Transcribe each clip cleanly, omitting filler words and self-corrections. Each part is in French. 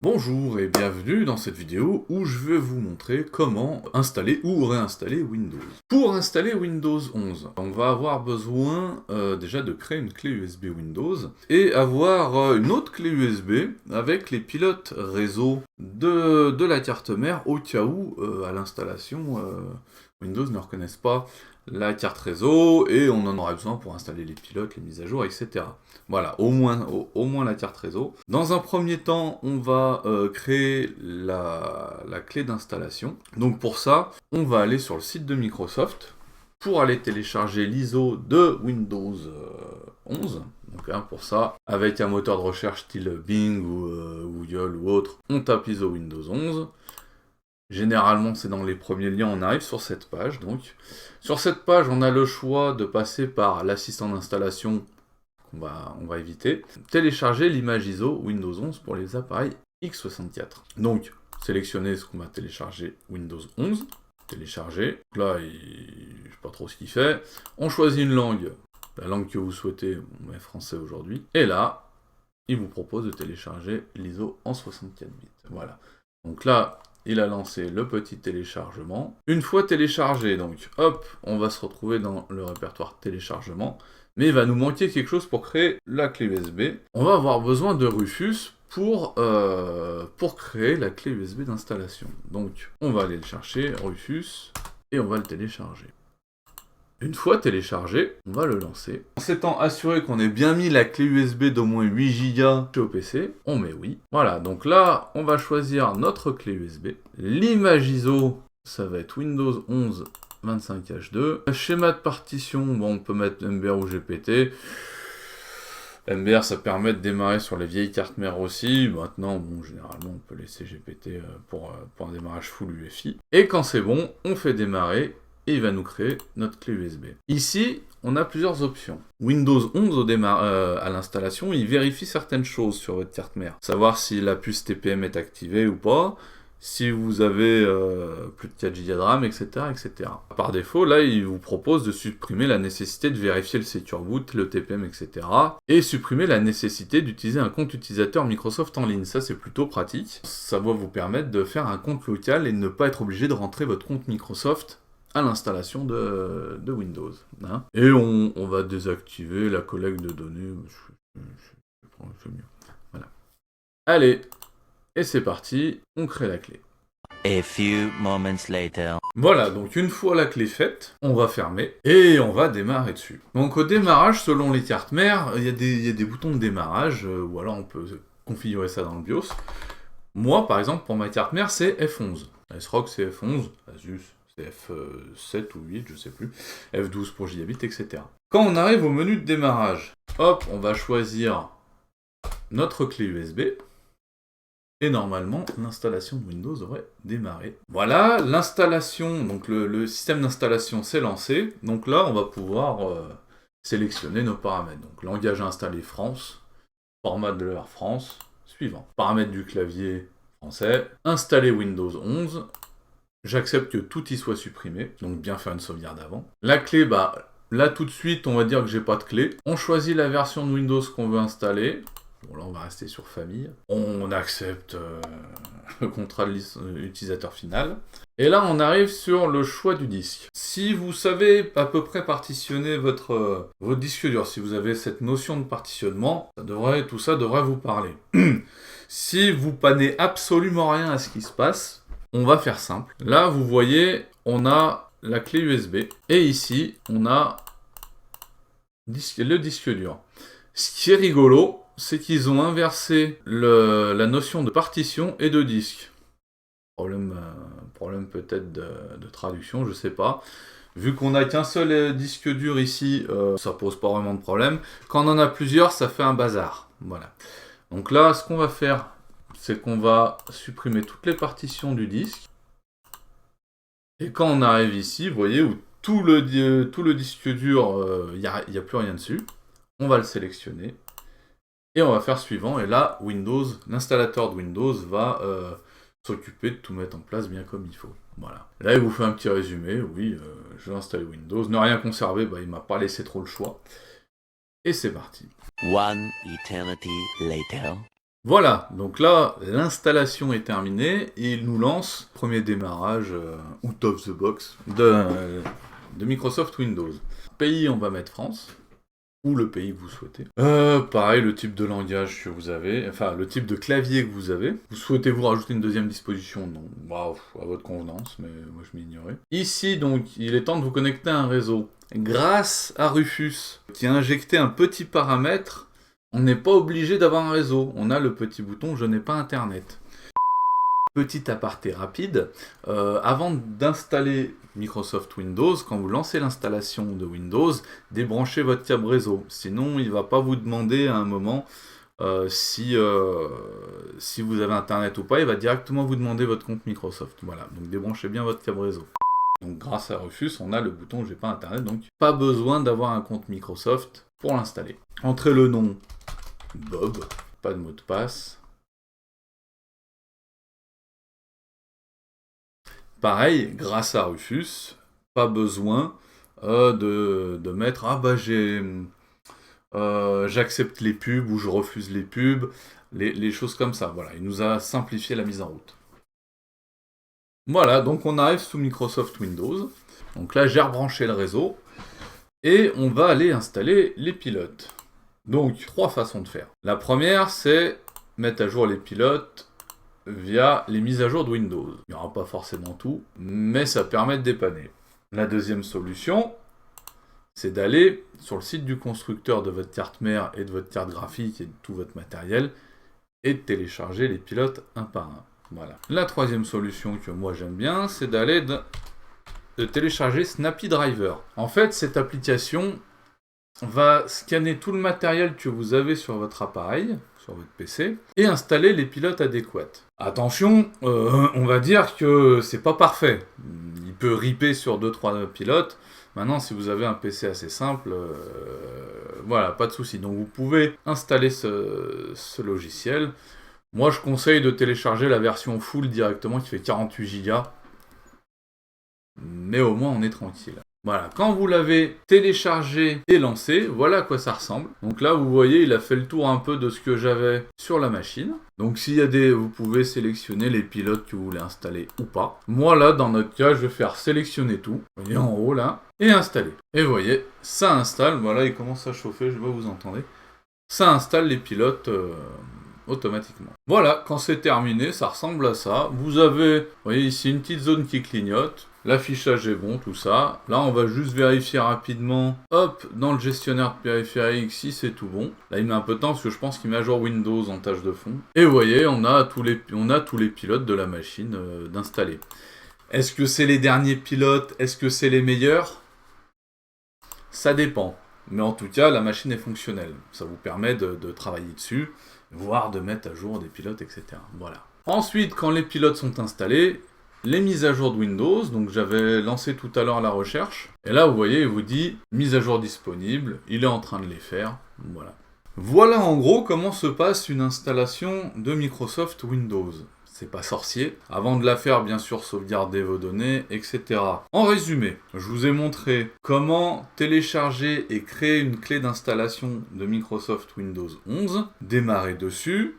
Bonjour et bienvenue dans cette vidéo où je vais vous montrer comment installer ou réinstaller Windows. Pour installer Windows 11, on va avoir besoin déjà de créer une clé USB Windows et avoir une autre clé USB avec les pilotes réseau de la carte mère au cas où à l'installation Windows ne reconnaisse pas la carte réseau et on en aura besoin pour installer les pilotes, les mises à jour, etc. Voilà, au moins la carte réseau. Dans un premier temps, on va créer la clé d'installation. Donc pour ça, on va aller sur le site de Microsoft pour aller télécharger l'ISO de Windows 11. Donc hein, pour ça, avec un moteur de recherche style Bing ou Google ou autre, on tape ISO Windows 11. Généralement, c'est dans les premiers liens, on arrive sur cette page. Donc, sur cette page, on a le choix de passer par l'assistant d'installation on va éviter. Télécharger l'image ISO Windows 11 pour les appareils x64. Donc, sélectionnez ce qu'on va télécharger Windows 11. Télécharger. Là, je ne sais pas trop ce qu'il fait. On choisit une langue. La langue que vous souhaitez, on met français aujourd'hui. Et là, il vous propose de télécharger l'ISO en 64 bits. Voilà. Donc là, il a lancé le petit téléchargement. Une fois téléchargé, donc, hop, on va se retrouver dans le répertoire téléchargement. Mais il va nous manquer quelque chose pour créer la clé USB. On va avoir besoin de Rufus pour créer la clé USB d'installation. Donc, on va aller le chercher, Rufus, et on va le télécharger. Une fois téléchargé, on va le lancer. En s'étant assuré qu'on ait bien mis la clé USB d'au moins 8 Go au PC, on met oui. Voilà, donc là, on va choisir notre clé USB. L'image ISO, ça va être Windows 11 25H2. Le schéma de partition, bon, on peut mettre MBR ou GPT. MBR, ça permet de démarrer sur les vieilles cartes mères aussi. Maintenant, bon, généralement, on peut laisser GPT pour un démarrage full UEFI. Et quand c'est bon, on fait démarrer et il va nous créer notre clé USB. Ici, on a plusieurs options. Windows 11 à l'installation, il vérifie certaines choses sur votre carte mère. Savoir si la puce TPM est activée ou pas, si vous avez plus de 4 Go de RAM, etc., etc. Par défaut, là, il vous propose de supprimer la nécessité de vérifier le Secure Boot, le TPM, etc. et supprimer la nécessité d'utiliser un compte utilisateur Microsoft en ligne. Ça, c'est plutôt pratique. Ça va vous permettre de faire un compte local et de ne pas être obligé de rentrer votre compte Microsoft à l'installation de Windows. Hein. Et on va désactiver la collecte de données. C'est mieux. Voilà. Allez, et c'est parti, on crée la clé. A few moments later. Voilà, donc une fois la clé faite, on va fermer et on va démarrer dessus. Donc au démarrage, selon les cartes mères, il y a des boutons de démarrage, ou alors on peut configurer ça dans le BIOS. Moi, par exemple, pour ma carte mère, c'est F11. ASRock, c'est F11, Asus, c'est F7 ou 8, je sais plus, F12 pour gigabit, etc. Quand on arrive au menu de démarrage, hop, on va choisir notre clé USB. Et normalement, l'installation de Windows aurait démarré. Voilà, l'installation, donc le système d'installation s'est lancé. Donc là, on va pouvoir sélectionner nos paramètres. Donc langage à installer France, format de l'heure France, suivant. Paramètres du clavier français, installer Windows 11. J'accepte que tout y soit supprimé, donc bien faire une sauvegarde avant. La clé, bah là tout de suite, on va dire que j'ai pas de clé. On choisit la version de Windows qu'on veut installer. Bon, là, on va rester sur famille. On accepte le contrat d'utilisateur final. Et là, on arrive sur le choix du disque. Si vous savez à peu près partitionner votre disque dur, si vous avez cette notion de partitionnement, tout ça devrait vous parler. Si vous panez absolument rien à ce qui se passe, on va faire simple. Là, vous voyez, on a la clé USB. Et ici, on a le disque dur. Ce qui est rigolo, c'est qu'ils ont inversé la notion de partition et de disque. Problème peut-être de traduction, je sais pas. Vu qu'on n'a qu'un seul disque dur ici, ça pose pas vraiment de problème. Quand on en a plusieurs, ça fait un bazar. Voilà. Donc là, ce qu'on va faire, c'est qu'on va supprimer toutes les partitions du disque. Et quand on arrive ici, vous voyez, où tout le disque dur, il n'y a plus rien dessus, on va le sélectionner. Et on va faire suivant, et là, l'installateur de Windows va s'occuper de tout mettre en place bien comme il faut. Voilà. Là, il vous fait un petit résumé, oui, je vais installer Windows. Ne rien conserver, bah, il m'a pas laissé trop le choix. Et c'est parti. One eternity later. Voilà, donc là, l'installation est terminée et il nous lance premier démarrage out of the box de Microsoft Windows. Pays, on va mettre France, ou le pays que vous souhaitez. Pareil, le type de langage que vous avez, enfin le type de clavier que vous avez. Vous souhaitez vous rajouter une deuxième disposition? Non, bah, à votre convenance, mais moi je m'ignorais. Ici, donc, il est temps de vous connecter à un réseau. Grâce à Rufus, qui a injecté un petit paramètre, on n'est pas obligé d'avoir un réseau. On a le petit bouton « Je n'ai pas Internet ». Petit aparté rapide, avant d'installer Microsoft Windows, quand vous lancez l'installation de Windows, débranchez votre câble réseau. Sinon, il ne va pas vous demander à un moment si vous avez Internet ou pas. Il va directement vous demander votre compte Microsoft. Voilà, donc débranchez bien votre câble réseau. Donc grâce à Rufus, on a le bouton « J'ai pas Internet », donc pas besoin d'avoir un compte Microsoft pour l'installer. Entrez le nom Bob, pas de mot de passe. Pareil, grâce à Rufus, pas besoin de mettre « Ah bah j'accepte les pubs » ou « Je refuse les pubs », les choses comme ça. Voilà, il nous a simplifié la mise en route. Voilà, donc on arrive sous Microsoft Windows. Donc là, j'ai rebranché le réseau. Et on va aller installer les pilotes. Donc, 3 façons de faire. La première, c'est mettre à jour les pilotes via les mises à jour de Windows. Il n'y aura pas forcément tout, mais ça permet de dépanner. La deuxième solution, c'est d'aller sur le site du constructeur de votre carte mère et de votre carte graphique et de tout votre matériel et de télécharger les pilotes un par un. Voilà. La troisième solution que moi j'aime bien, c'est d'aller de télécharger Snappy Driver. En fait, cette application va scanner tout le matériel que vous avez sur votre appareil, sur votre PC, et installer les pilotes adéquats. Attention, on va dire que c'est pas parfait. Il peut ripper sur 2-3 pilotes. Maintenant, si vous avez un PC assez simple, voilà, pas de souci. Donc vous pouvez installer ce logiciel. Moi, je conseille de télécharger la version full directement qui fait 48 Go. Mais au moins, on est tranquille. Voilà, quand vous l'avez téléchargé et lancé, voilà à quoi ça ressemble. Donc là, vous voyez, il a fait le tour un peu de ce que j'avais sur la machine. Donc s'il y a vous pouvez sélectionner les pilotes que vous voulez installer ou pas. Moi là, dans notre cas, je vais faire sélectionner tout. Vous voyez en haut là, et installer. Et vous voyez, ça installe, voilà, il commence à chauffer, je sais pas si vous entendez. Ça installe les pilotes automatiquement. Voilà, quand c'est terminé, ça ressemble à ça. Vous avez, vous voyez ici, une petite zone qui clignote. L'affichage est bon, tout ça. Là, on va juste vérifier rapidement. Hop, dans le gestionnaire de périphériques, si c'est tout bon. Là, il met un peu de temps parce que je pense qu'il met à jour Windows en tâche de fond. Et vous voyez, on a tous les pilotes de la machine d'installer. Est-ce que c'est les derniers pilotes? Est-ce que c'est les meilleurs? Ça dépend. Mais en tout cas, la machine est fonctionnelle. Ça vous permet de travailler dessus, voire de mettre à jour des pilotes, etc. Voilà. Ensuite, quand les pilotes sont installés, les mises à jour de Windows, donc j'avais lancé tout à l'heure la recherche, et là vous voyez, il vous dit mise à jour disponible, il est en train de les faire, voilà. Voilà en gros comment se passe une installation de Microsoft Windows. C'est pas sorcier. Avant de la faire, bien sûr, sauvegardez vos données, etc. En résumé, je vous ai montré comment télécharger et créer une clé d'installation de Microsoft Windows 11, démarrer dessus,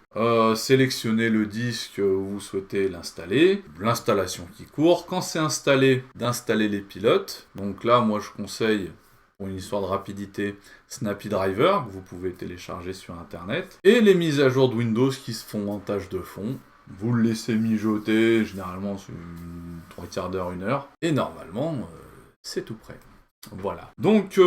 sélectionner le disque où vous souhaitez l'installer, l'installation qui court. Quand c'est installé, d'installer les pilotes. Donc là, moi, je conseille, pour une histoire de rapidité, Snappy Driver, que vous pouvez télécharger sur Internet. Et les mises à jour de Windows qui se font en tâche de fond. Vous le laissez mijoter, généralement sur 3/4 d'heure, 1 heure. Et normalement, c'est tout prêt. Voilà. Donc,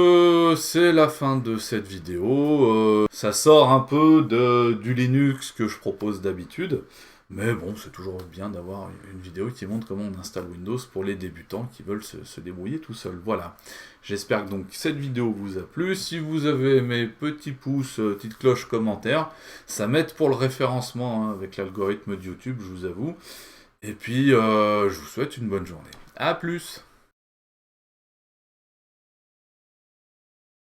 c'est la fin de cette vidéo. Ça sort un peu du Linux que je propose d'habitude. Mais bon, c'est toujours bien d'avoir une vidéo qui montre comment on installe Windows pour les débutants qui veulent se débrouiller tout seuls. Voilà. J'espère que donc cette vidéo vous a plu. Si vous avez aimé, petit pouce, petite cloche, commentaire. Ça m'aide pour le référencement avec l'algorithme de YouTube, je vous avoue. Et puis, je vous souhaite une bonne journée. A plus!